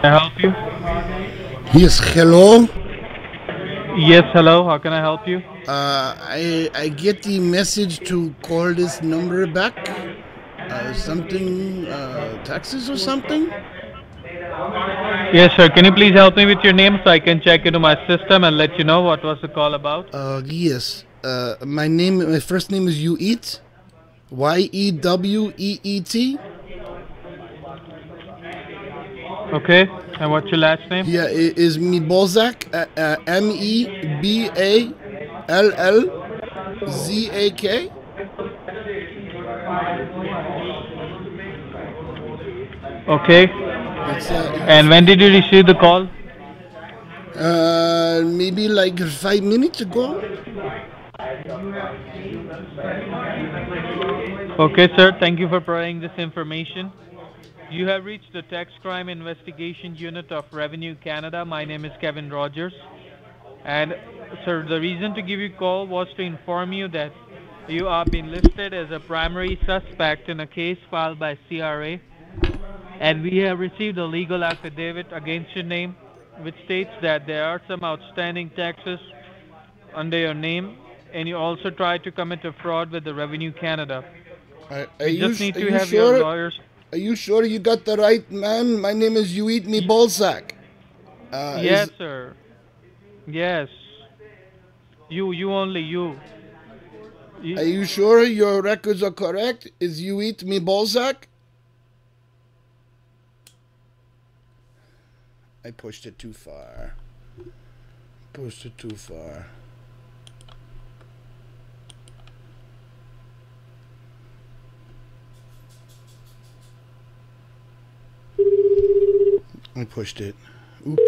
I help you? Yes, hello. Yes, hello. How can I help you? I get the message to call this number back. Something taxes or something. Yes, sir. Can you please help me with your name so I can check into my system and let you know what was the call about? Yes. My first name is Ueet. Yeweet. Okay. And what's your last name? Yeah, it is me Balzac. Meballzak. Okay. It's And when did you receive the call? maybe like 5 minutes ago. Okay, sir. Thank you for providing this information. You have reached the Tax Crime Investigation Unit of Revenue Canada. My name is Kevin Rogers. And, sir, the reason to give you a call was to inform you that you are being listed as a primary suspect in a case filed by CRA, and we have received a legal affidavit against your name, which states that there are some outstanding taxes under your name, and you also tried to commit a fraud with the Revenue Canada. We just need Are to you have your sure? lawyers. Are you sure you got the right man? My name is You Eat Me Y- Ballsack. yes, Is sir. Yes. You only you. Are you. you sure your records are correct? Is You Eat Me Ballsack? I pushed it too far. Pushed it too far. I pushed it. Oops.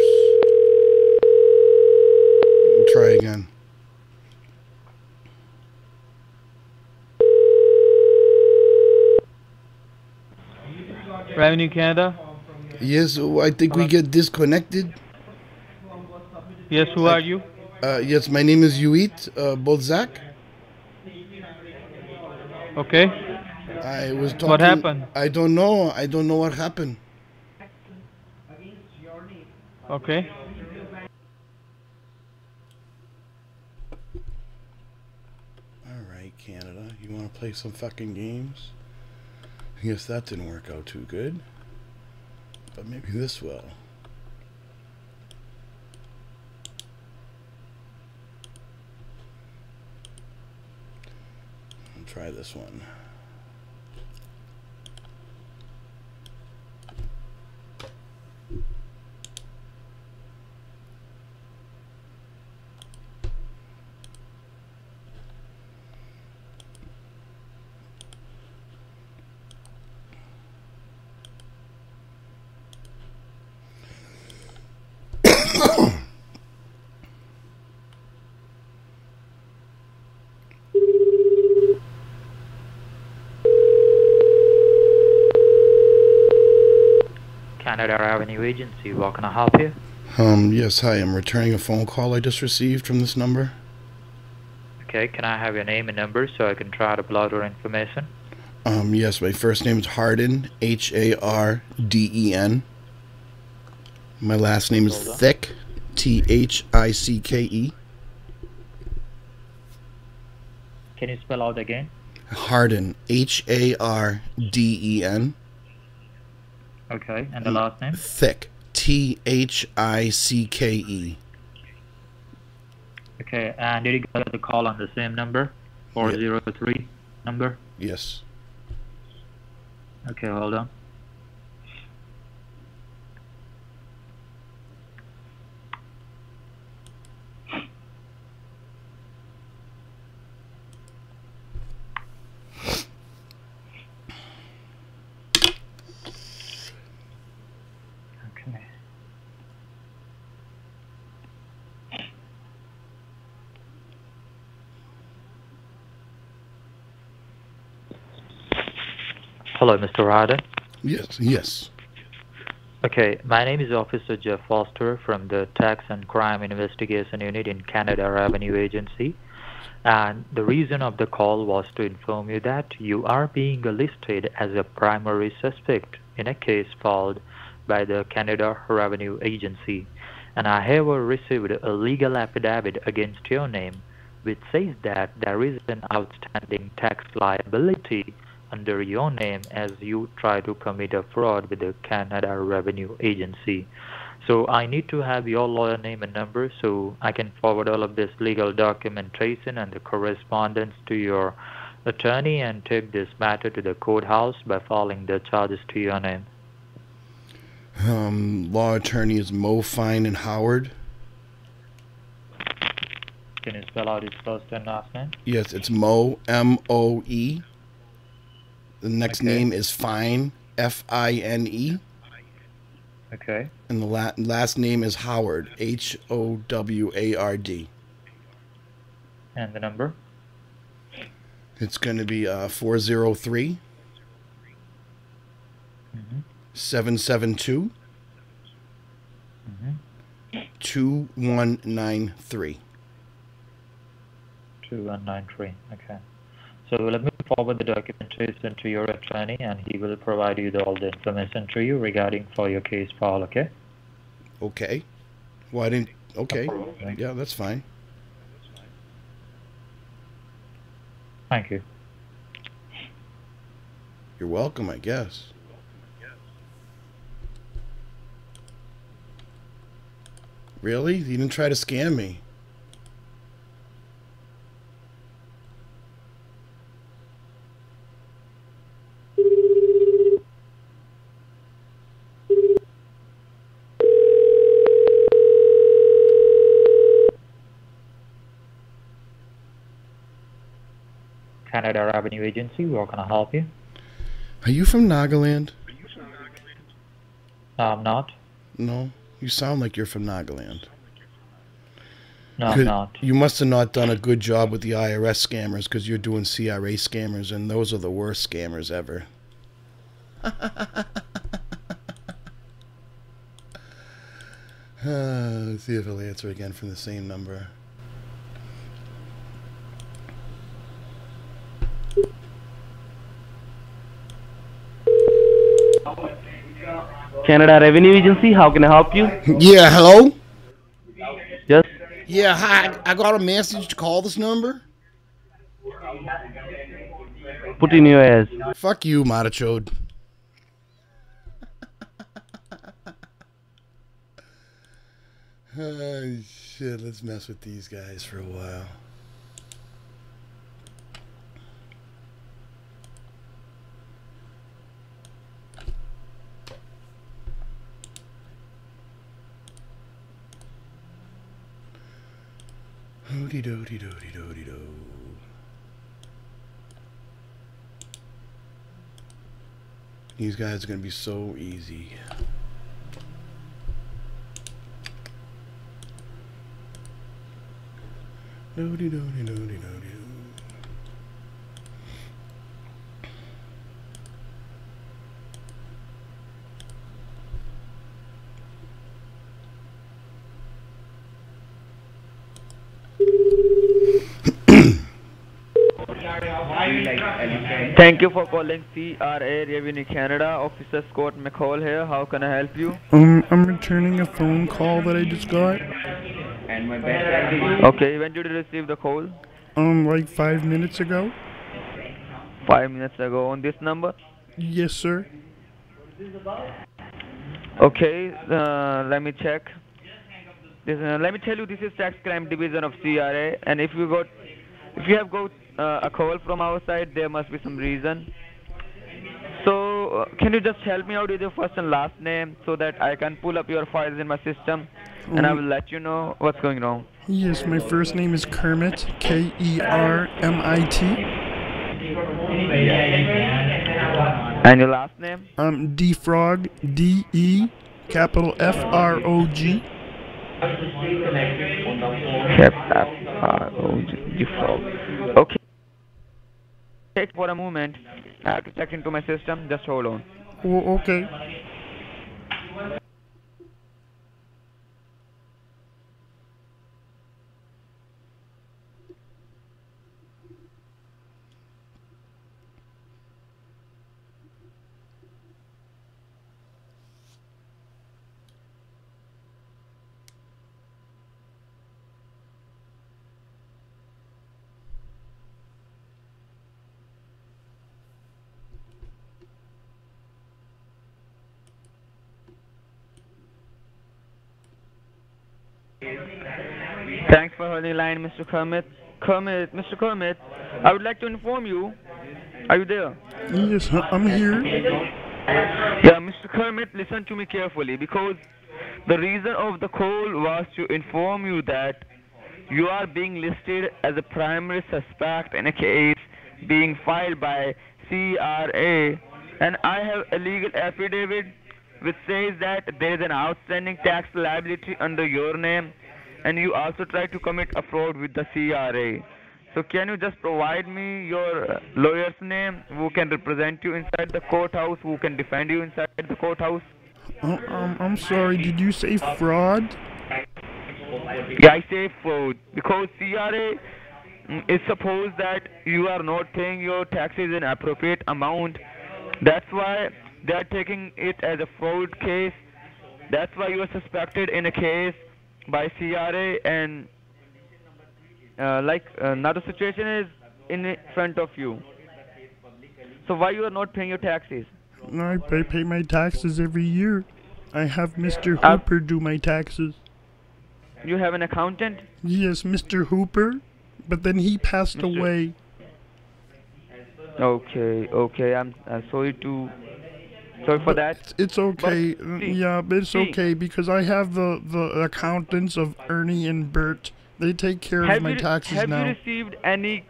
Try again. Revenue Canada. Yes, I think we Hello. get disconnected. Yes, who I, are you? yes, my name is Yuit Ballsack. Okay. I was What talking. happened? I don't know. I don't know what happened. Okay. All right, Canada. You want to play some fucking games? I guess that didn't work out too good. But maybe this will. I'll try this one. Canada Revenue Agency, what can I help you? Yes, hi. I'm returning a phone call I just received from this number. Okay, can I have your name and number so I can try to pull out your information? Yes, my first name is Harden, Harden. My last name is Hold on. Thick, Thické. Can you spell out again? Harden, Harden. Okay, and the last name? Thick, Thické. Okay, and did you get the call on the same number? 403 number? Yes. Okay, hold on. Okay. Hello, Mr. Ryder. Yes. Okay, my name is Officer Jeff Foster from the Tax and Crime Investigation Unit in Canada Revenue Agency. And the reason of the call was to inform you that you are being listed as a primary suspect in a case filed by the Canada Revenue Agency, and I have received a legal affidavit against your name which says that there is an outstanding tax liability under your name as you try to commit a fraud with the Canada Revenue Agency. So I need to have your lawyer name and number so I can forward all of this legal documentation and the correspondence to your attorney and take this matter to the courthouse by filing the charges to your name. Law attorney is Mo, Fine, and Howard. Can you spell out his first and last name? Yes, it's Mo, M-O-E. The next Okay. name is Fine, F-I-N-E. Okay. And the last name is Howard, H-O-W-A-R-D. And the number? It's going to be 403 Mm-hmm. 772 Mm-hmm. 2193. 2193. Okay. So let me forward the documentation to your attorney, and he will provide you all the information to you regarding for your case file. Okay. Okay. Why didn't? Okay. Okay. Yeah, that's fine. Thank you. You're welcome, I guess. Really? You didn't try to scam me? Canada Revenue Agency, where can I help you? Are you from Nagaland? I'm not. No. You sound like you're from Nagaland. No, I'm not. You must have not done a good job with the IRS scammers because you're doing CRA scammers, and those are the worst scammers ever. Let's see if he'll answer again from the same number. Canada Revenue Agency, how can I help you? Yeah, hello? Yes. Yeah, hi. I got a message to call this number. Put in your ears. Fuck you, Matichode. Oh, shit. Let's mess with these guys for a while. Hoody doody doody doody do. These guys are gonna be so easy. Doody doody doody doody do. Thank you for calling CRA Revenue Canada. Officer Scott McCall here. How can I help you? I'm returning a phone call that I just got. Okay, when did you receive the call? Like 5 minutes ago. 5 minutes ago on this number? Yes, sir. Okay, let me check. Let me tell you, this is Tax Crime Division of CRA, and if you have got a call from our side, there must be some reason. So, can you just help me out with your first and last name so that I can pull up your files in my system, and I will let you know what's going on. Yes, my first name is Kermit, K-E-R-M-I-T. And your last name? Defrog, D-E, capital F-R-O-G. F-R-O-G. Okay. Take for a moment. I have to check into my system. Just hold on. Oh, okay. Thanks for holding the line, Mr. Kermit. Mr. Kermit, I would like to inform you. Are you there? Yes, I'm here. Yeah, Mr. Kermit, listen to me carefully because the reason of the call was to inform you that you are being listed as a primary suspect in a case being filed by CRA, and I have a legal affidavit which says that there is an outstanding tax liability under your name, and you also tried to commit a fraud with the CRA. So can you just provide me your lawyer's name who can represent you inside the courthouse, who can defend you inside the courthouse? I'm sorry. Did you say fraud? Yeah, I say fraud because CRA is supposed that you are not paying your taxes in appropriate amount. That's why they are taking it as a fraud case. That's why you are suspected in a case by CRA, and now the situation is in front of you. So why you are not paying your taxes? I pay my taxes every year. I have Mr. Uh, Hooper do my taxes. you have an accountant? Yes, Mr. Hooper. But then he passed Mr. away. Okay. I'm sorry for that. It's okay. But see, Yeah, but it's see, okay because I have the accountants of Ernie and Bert. They take care of my taxes have now. you received any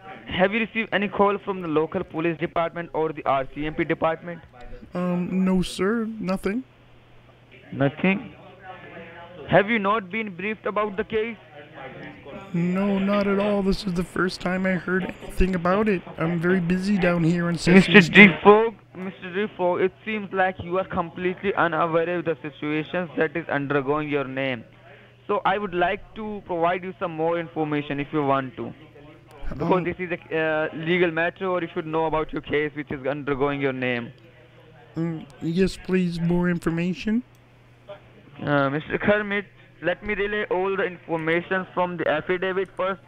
call from the local police department or the RCMP department? No, sir. Nothing. Nothing. Have you not been briefed about the case? No, not at all. This is the first time I heard anything about it. I'm very busy down here in Sesame Street. Mr. Defog, it seems like you are completely unaware of the situations that is undergoing your name. So I would like to provide you some more information if you want to. Because this is a legal matter, or you should know about your case which is undergoing your name. Yes, please. More information. Mr. Kermit, let me relay all the information from the affidavit first.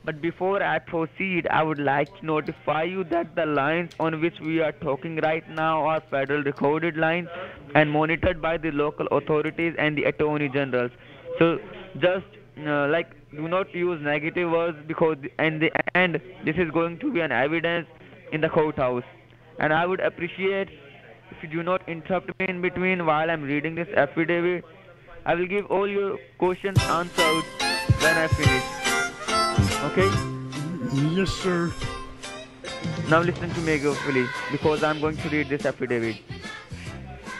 But before I proceed, I would like to notify you that the lines on which we are talking right now are federal recorded lines and monitored by the local authorities and the attorney generals. So just do not use negative words because in the end this is going to be an evidence in the courthouse. And I would appreciate if you do not interrupt me in between while I'm reading this affidavit. I will give all your questions answered when I finish. Okay? Yes, sir. Now listen to me carefully because I'm going to read this affidavit.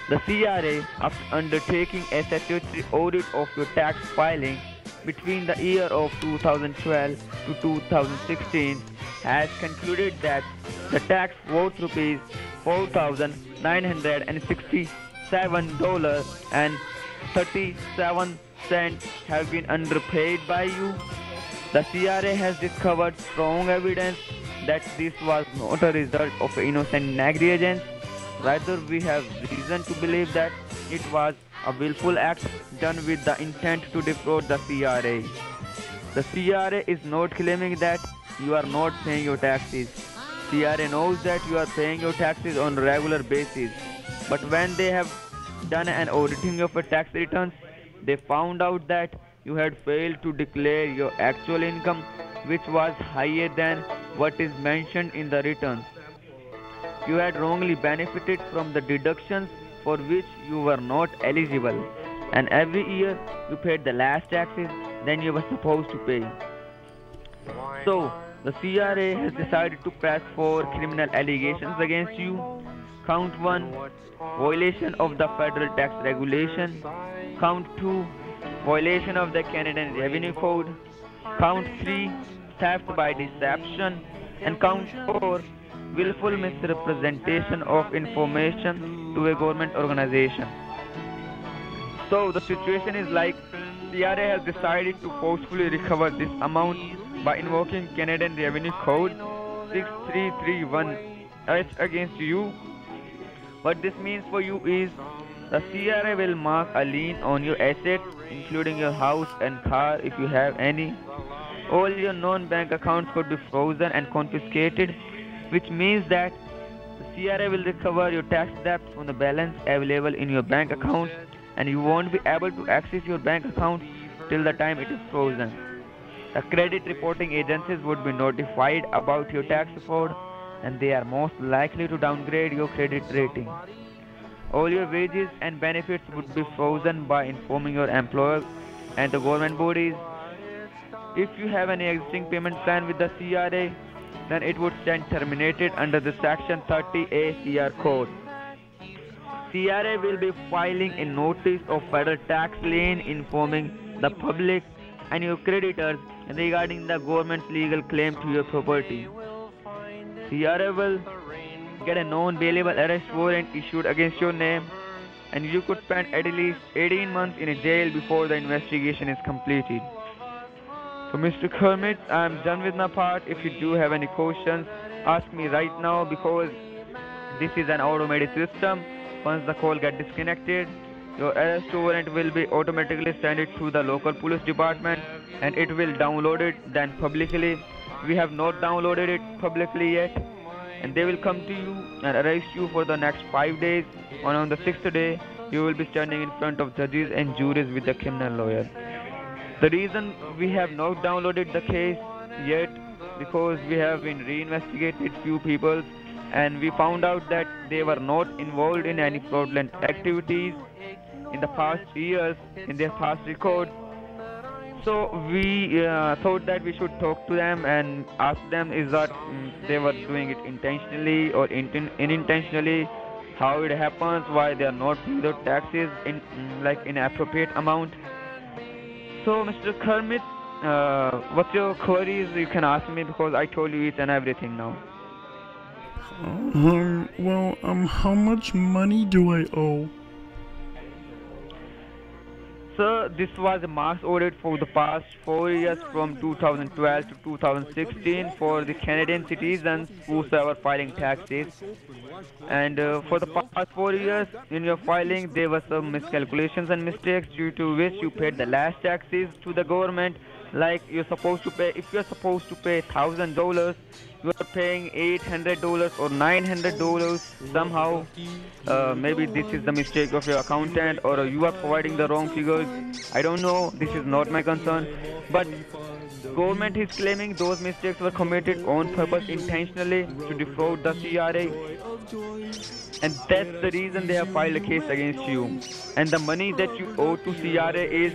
The CRA, after undertaking a statutory audit of your tax filing between the year of 2012 to 2016, has concluded that the tax worth rupees $4,967.37 have been underpaid by you. The CRA has discovered strong evidence that this was not a result of innocent negligence. Rather, we have reason to believe that it was a willful act done with the intent to defraud the CRA. The CRA is not claiming that you are not paying your taxes. CRA knows that you are paying your taxes on a regular basis. But when they have done an auditing of your tax returns, they found out that you had failed to declare your actual income, which was higher than what is mentioned in the returns. You had wrongly benefited from the deductions for which you were not eligible, and every year you paid the last taxes than you were supposed to pay. So, the CRA has decided to press for criminal allegations against you. Count 1, violation of the federal tax regulation. Count 2, violation of the Canadian Revenue Code. Count 3, theft by deception. And count 4, willful misrepresentation of information to a government organization. So the situation is like CRA has decided to forcefully recover this amount by invoking Canadian Revenue Code 6331H against you. What this means for you is the CRA will mark a lien on your assets, including your house and car if you have any. All your non-bank accounts could be frozen and confiscated, which means that the CRA will recover your tax debt from the balance available in your bank account, and you won't be able to access your bank account till the time it is frozen. The credit reporting agencies would be notified about your tax fraud, and they are most likely to downgrade your credit rating. All your wages and benefits would be frozen by informing your employer and the government bodies. If you have any existing payment plan with the CRA, then it would stand terminated under the Section 30A CR Code. CRA will be filing a notice of federal tax lien informing the public and your creditors regarding the government's legal claim to your property. CRA will get a non-bailable arrest warrant issued against your name, and you could spend at least 18 months in a jail before the investigation is completed. So, Mr. Kermit, I'm done with my part. If you do have any questions, ask me right now because this is an automated system. Once the call gets disconnected, your arrest warrant will be automatically sent it to the local police department and it will download it then publicly. We have not downloaded it publicly yet, and they will come to you and arrest you for the next 5 days. And on the 6th day, you will be standing in front of judges and juries with a criminal lawyer. The reason we have not downloaded the case yet because we have been reinvestigated few people and we found out that they were not involved in any fraudulent activities in the past years in their past records. So we thought that we should talk to them and ask them is that they were doing it intentionally or unintentionally, how it happens, why they are not paying their taxes in like in appropriate amount. So, Mr. Kermit, what's your queries? You can ask me because I told you each and everything now. How much money do I owe? So, this was a mass audit for the past 4 years from 2012 to 2016 for the Canadian citizens who were filing taxes. And for the past 4 years in your filing, there were some miscalculations and mistakes due to which you paid the last taxes to the government. Like you're supposed to pay, if you're supposed to pay $1,000, you are paying $800 or $900 somehow. Maybe this is the mistake of your accountant or you are providing the wrong figures. I don't know, this is not my concern. But government is claiming those mistakes were committed on purpose intentionally to defraud the CRA. And that's the reason they have filed a case against you. And the money that you owe to CRA is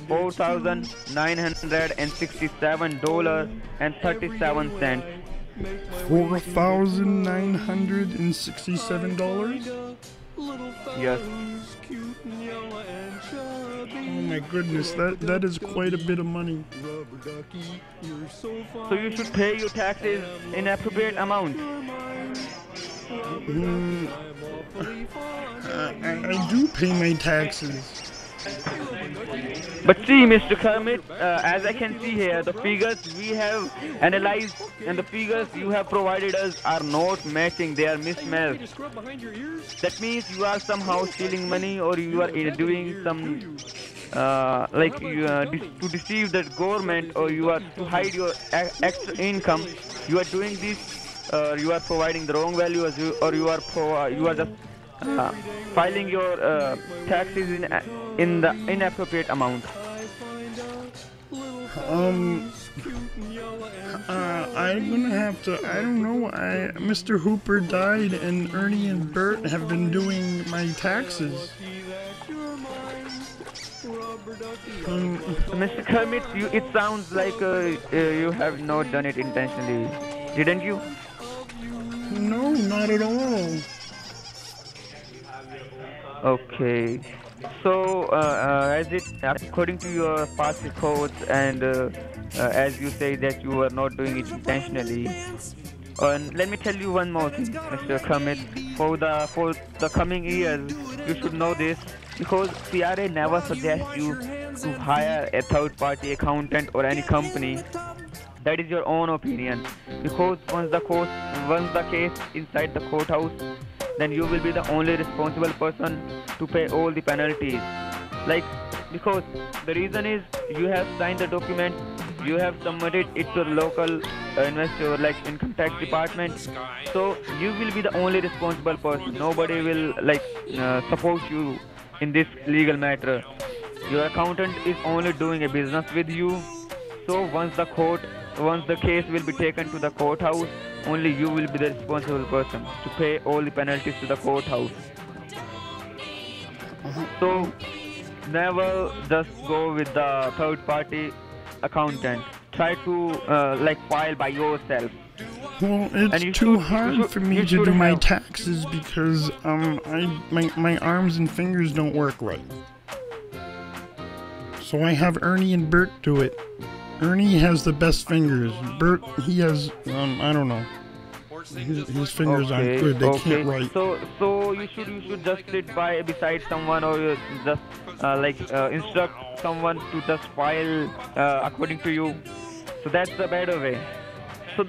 $4,967.37. $4,967? Yes. Oh my goodness, that is quite a bit of money. So you should pay your taxes in appropriate amount. I do pay my taxes. But see, Mr. Kermit, as I can see here, the figures we have analyzed and the figures you have provided us are not matching, they are mismatched. That means you are somehow stealing money or you are doing some to deceive the government or you are to hide your extra income. You are doing this, you are providing the wrong value or you are just filing your taxes in the inappropriate amount. I'm gonna have to, I don't know, Mr. Hooper died and Ernie and Bert have been doing my taxes. Mr. Kermit, it sounds like you have not done it intentionally, didn't you? No, not at all. Okay. So, according to your past records and as you say that you were not doing it intentionally, and let me tell you one more thing, Mr. Kermit. For the coming years, you should know this because CRA never suggests you to hire a third-party accountant or any company. That is your own opinion. Because once the case inside the courthouse, then you will be the only responsible person to pay all the penalties. Because the reason is you have signed the document, you have submitted it to the local investor, like income tax department. So you will be the only responsible person. Nobody will support you in this legal matter. Your accountant is only doing a business with you. So once the case will be taken to the courthouse, only you will be the responsible person to pay all the penalties to the courthouse. So never just go with the third party accountant. Try to file by yourself. Well, And it's you too should- hard you should- for me you to should do my have- taxes because my arms and fingers don't work right. So I have Ernie and Bert do it. Ernie has the best fingers. Bert, he has I don't know. His fingers aren't good. They can't write. So you should just sit by beside someone, or you just instruct someone to just file according to you. So that's the better way. So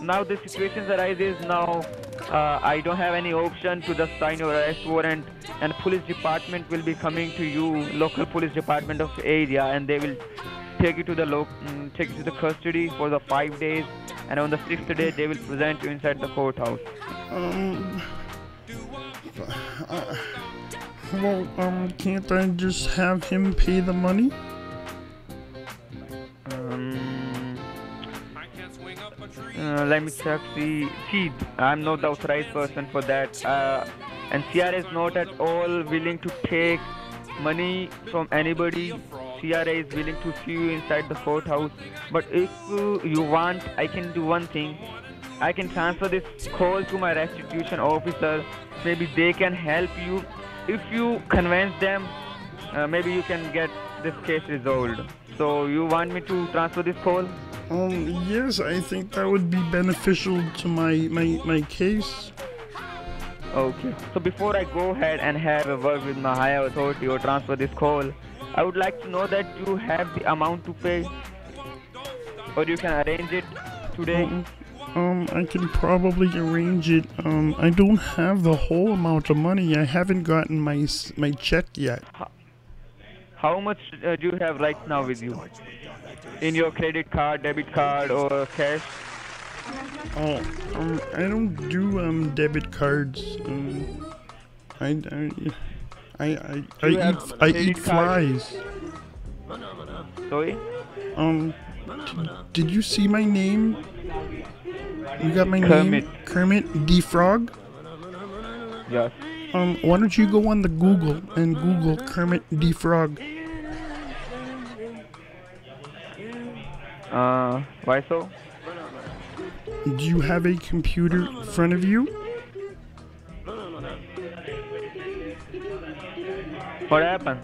now the situations arises now. I don't have any option to just sign your arrest warrant, and police department will be coming to you, local police department of the area, and they will take you to the custody for the 5 days, and on the 6th day they will present you inside the courthouse. Can't I just have him pay the money? Let me check. See, I'm not the authorized person for that. And CRA is not at all willing to take money from anybody. CRA is willing to see you inside the courthouse. But if you want, I can do one thing. I can transfer this call to my restitution officer. Maybe they can help you. If you convince them, maybe you can get this case resolved. So you want me to transfer this call? Yes, I think that would be beneficial to my case. Okay. So before I go ahead and have a word with my higher authority or transfer this call, I would like to know that you have the amount to pay, or you can arrange it today. I can probably arrange it. I don't have the whole amount of money. I haven't gotten my check yet. How much do you have right now with you? In your credit card, debit card, or cash? I don't do debit cards. I eat flies. Sorry? Did you see my name? You got my Kermit. name? Kermit the Frog? Yes. Why don't you go on the Google and Google Kermit the Frog? Why so? Do you have a computer in front of you? What happened?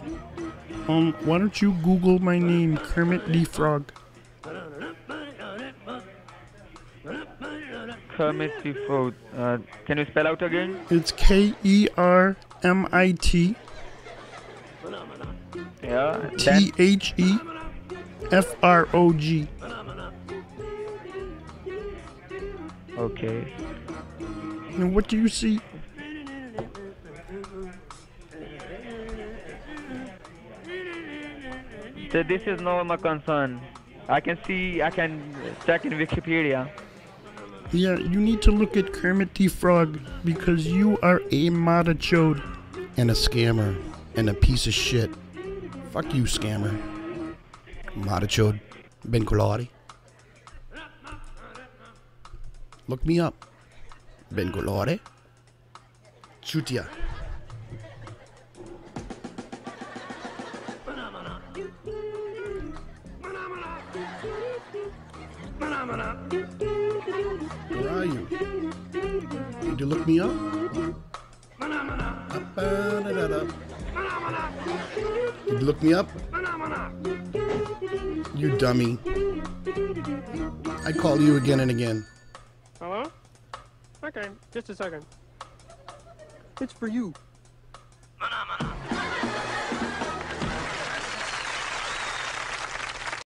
Why don't you Google my name, Kermit the Frog? Kermit the Frog. Can you spell out again? It's Kermit. Yeah. Then THEFROG. okay. And what do you see? So this is not my concern. I can check in Wikipedia. Yeah, you need to look at Kermit the Frog because you are a modachode and a scammer and a piece of shit. Fuck you, scammer. Modachode. Ben Colari. Look me up. Ben Colari. Chutia. Where are you? Did you look me up? Did you look me up? You dummy. I call you again and again. Hello? Okay, just a second. It's for you.